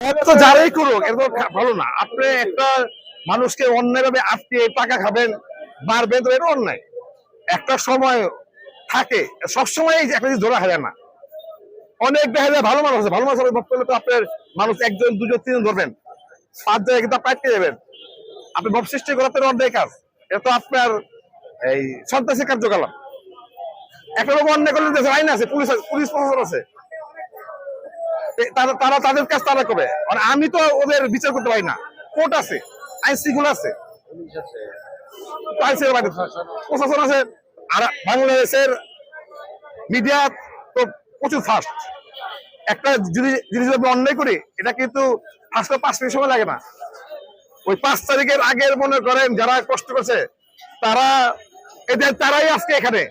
তো যারাই করুক এটা তো ভালো না। আপনি একটা মানুষকে অন্যায়ভাবে আটকে টাকা খাবেন, মারবেন, তো এটা অন্যায়। একটা সময় থাকে, সবসময় একটা জিনিস ধরা হয় না। অনেক দেখা যায় ভালো মানুষ আছে, ভালো মানুষ করলে তো আপনার মানুষ একজন দুজন তিনজন ধরবেন, 5 জায়গায় কিন্তু আপনি আটকে যাবেন। আপনি মব সৃষ্টি করাতে অন্যায় কাজ, এটা তো আপনার এই সন্ত্রাসী কার্যকলাপ। একটা লোক অন্যায় করলে দেশের আইন আছে, পুলিশ প্রশাসন আছে, তারা তারা তাদের কাজ তারা করে। আর আমি তো ওদের বিচার করতে পারি না, কোর্ট আছে, আইন শৃঙ্খলা আছে, প্রশাসন আছে। আর বাংলাদেশের মিডিয়া তো প্রচুর ফাস্ট। একটা জিনিস যদি অন্যায় করি, এটা কিন্তু ফার্স্ট 5 মিনিট সময় লাগে না। ওই 5 তারিখের আগের মনে করেন যারা কষ্ট করছে তারা তারাই আজকে এখানে।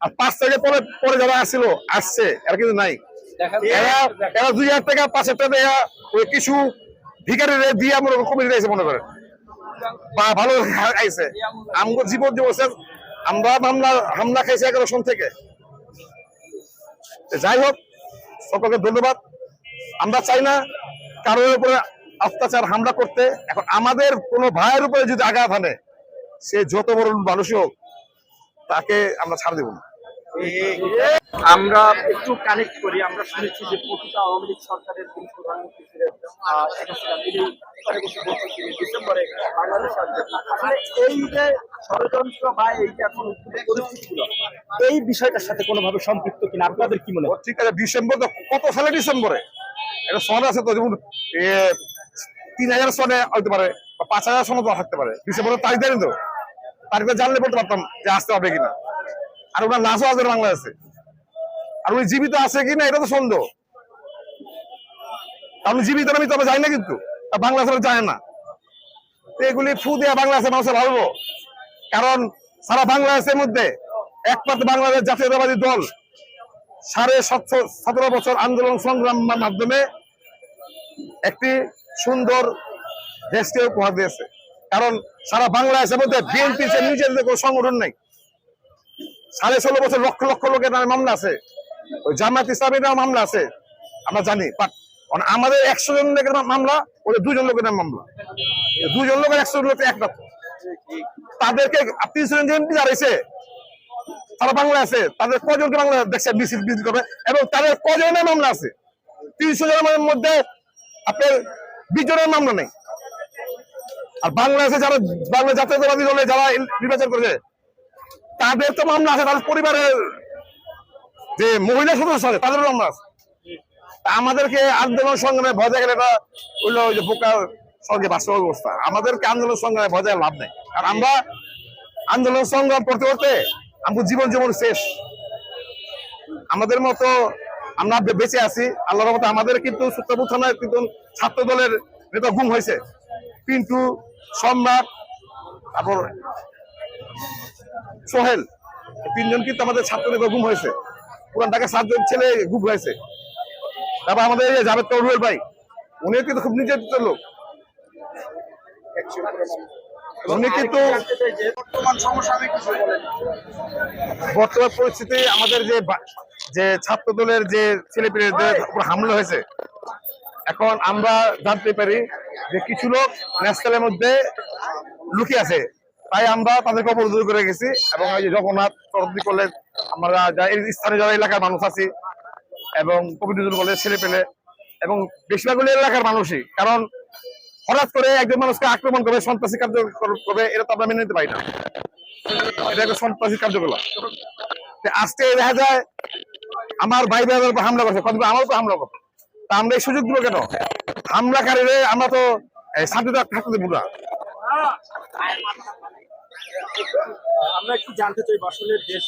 আর 5 তারিখের পরে পরে যারা আসছে এরা কিন্তু নাই। এরা 2000 টাকা 5,000 টাকা দেয়া ওই কিছু ভিখারি দিয়ে আমরা কমিটি দিয়েছে মনে করেন, বা ভালো আইছে। আমগো জীবন যে বলছেন আমরা হামলা খাইছি 11 সন থেকে। যাই হোক, সকলকে ধন্যবাদ। আমরা চাই না কারোর উপরে অত্যাচার হামলা করতে। এখন আমাদের কোনো ভাইয়ের উপরে যদি আঘাত আনে, সে যত বড় মানুষই হোক, তাকে আমরা ছাড় দেব না। আমরা একটু কানেক্ট করি। আমরা শুনেছি যে প্রকৃত আওয়ামী লীগ সরকারের যিনি প্রধানমন্ত্রী ছিলেন শেখ হাসিনা, তিনি ডিসেম্বরে বাংলাদেশে আসবেন। আসলে এই যে ষড়যন্ত্র বা এই যে এখন পরিস্থিতিগুলো, এই বিষয়টার সাথে কোনোভাবে সম্পৃক্ত কিনা আপনাদের কি মনে হয়? ঠিক আছে, ডিসেম্বর তো কত সালে ডিসেম্বরে এটা সন আছে তো, যেমন 3000 সনে হতে পারে বা 5000 সনে তো থাকতে পারে। ডিসেম্বরের তারিখ দেন তো, তারিখটা জানলে বলতে পারতাম যে আসতে হবে কিনা। আর ওনার লাশও আছে বাংলাদেশে, আর উনি জীবিত আছে কিনা এটা তো সন্দেহ। আমি জীবিত আমি তবে যাই না, কিন্তু বাংলাদেশে যায় না। এগুলি ফু দেওয়া বাংলাদেশের মানুষের ভাববো। কারণ সারা বাংলাদেশের মধ্যে একমাত্র বাংলাদেশ জাতীয়তাবাদী দল 17.5 বছর আন্দোলন সংগ্রামের মাধ্যমে একটি সুন্দর দেশকে উপহার দিয়েছে। কারণ সারা বাংলাদেশের মধ্যে বিএনপি নিজেদের কোনো সংগঠন নেই। 16.5 বছর লক্ষ লক্ষ লোকের নামে মামলা আছে, ওই জামায়াত ইসলামীর নামে মামলা আছে, আমরা জানি। আমাদের 100 জন লোকের মামলা, ওদের 2 জন লোকের নামে মামলা। 2 জন লোকের 100 জন লোক একটা, তাদেরকে 300 জন এমপি দাঁড়াইছে সারা বাংলাদেশে, তাদের কজনকে বাংলা দেখছে মিছিল করবে, এবং তাদের কজনের মামলা আছে? 300 জনের মধ্যে আপনার 20 জনের মামলা নেই। আর বাংলাদেশে যারা বাংলা জাতীয়তাবাদী দলে যারা নির্বাচন করেছে তাদের তো মামলা আছে, তাদের পরিবারের যে মহিলা সদস্য আছে তাদের মামলা আছে। আমাদেরকে আন্দোলন সংগ্রামে ভয় গেলে এটা হইলো ওই যে বোকার সঙ্গে বাস্তব অবস্থা। আমাদেরকে আন্দোলন সংগ্রামে ভয় লাভ নেই, কারণ আমরা আন্দোলন সংগ্রাম করতে করতে আমাদের জীবন শেষ। আমাদের মতো আমরা বেঁচে আছি আল্লাহর মতো। আমাদের কিন্তু সূত্রপুর থানায় কিন্তু ছাত্র দলের নেতা গুম হয়েছে, পিন্টু, সম্রাট, তারপর সোহেল, 3 জন কিন্তু আমাদের ছাত্র নেতা গুম হয়েছে। পুরান ঢাকা 7 জন ছেলে গুম হয়েছে। তারপর আমাদের জাভেদ রুয়েল ভাই, উনিও কিন্তু খুব নির্যাতিত লোক। উনি কিন্তু বর্তমান পরিস্থিতি আমাদের যে ছাত্র দলের যে ছেলেপেলেদের উপর হামলা হয়েছে, এখন আমরা জানতে পারি যে কিছু লোক ন্যাশনালের মধ্যে লুকিয়ে আছে। তাই আমরা তাদেরকে অবরোধ করে গেছি, এবং এই যে জগন্নাথ সরদি কলেজ, আমরা স্থানীয় যারা এলাকার মানুষ আছি, এবং কবির কলেজ ছেলে পেলে, এবং বেশিরভাগগুলো এলাকার মানুষই। কারণ হঠাৎ করে একজন মানুষকে আক্রমণ করবে, সন্ত্রাসী কার্য করবে, এটা তো আমরা মেনে নিতে পারি না। এটা একটা সন্ত্রাসী কার্যকলাপ। আজকে দেখা যায় আমার ভাই ভাইয়ের উপর হামলা করছে, কতগুলো আমার উপর হামলা করছে। তা আমরা এই সুযোগ দেবো কেন? হামলাকারীরে আমরা তো শান্তিতে থাকতে দেবো না। আমরা একটু জানতে চাই আসলে দেশ